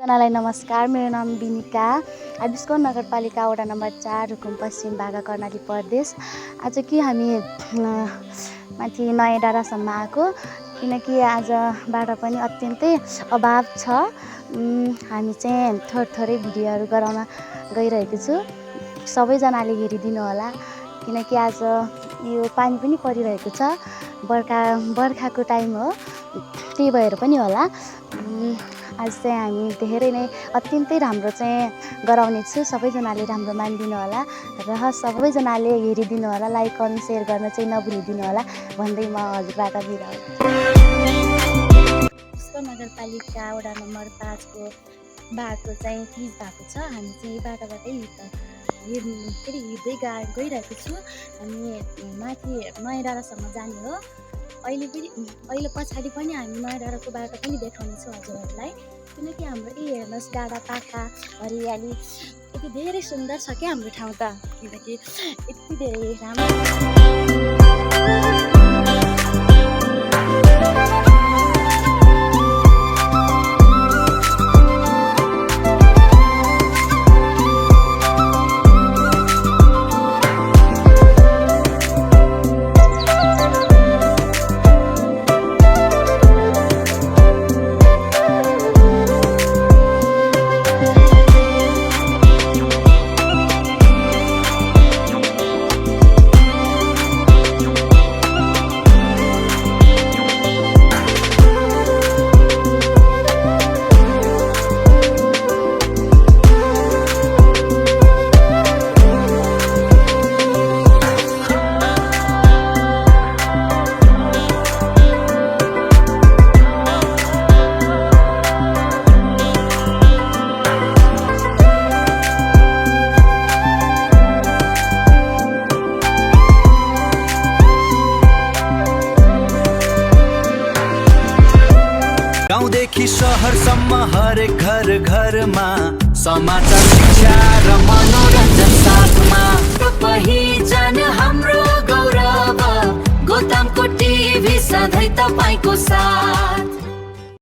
जनालाई नमस्कार। मेरो नाम बिनिका। आदिस्कोट नगरपालिका वडा नम्बर 4 रुकुम पश्चिम बागा कर्णाली प्रदेश। आज कि हामी माथि नयाँ डाँडासम्म आएको, किनकि आज बाटो पनि अत्यन्तै अभाव छ। हामी चाहिँ थोरै भिडियोहरू गराउन गइरहेको छु। सबैजनाले हेरिदिनु होला, किनकि आज यो पानी पनि परिरहेको छ। बर्खाको टाइम हो, त्यही भएर पनि होला। आज चाहिँ हामी धेरै नै अत्यन्तै राम्रो चाहिँ गराउने छु। सबैजनाले राम्रो मानिदिनु होला र सबैजनाले हेरिदिनु होला, लाइक कमेन्ट सेयर गर्न चाहिँ नभुलिदिनु होला भन्दै म हजुरबाट बिदा हुन्छु। आदिस्कोट नगरपालिका वडा नम्बर 5 को बाटो चाहिँ क्लिज भएको छ। हामी चाहिँ यो बाटोबाटै हिँड्दै गइरहेको छु। हामी माथि नयाँ डाँडासम्म जाने हो। अहिले पछाडि पनि हामी नयाँ डाँडाको बाटो पनि देखाउने छु हजुरहरूलाई, किनकि हाम्रो हेर्नुहोस् डाँडा पाखा हरियाली यति धेरै सुन्दर छ क्या हाम्रो ठाउँ त, किनकि यति धेरै राम्रो। गाउँदेखि सहरसम्म हरेक घरमा समाचार, शिक्षा र मनोरञ्जन साथमा। पहिचान हाम्रो गौरव, गोतामको टिभी सधैँ तपाईको साथ।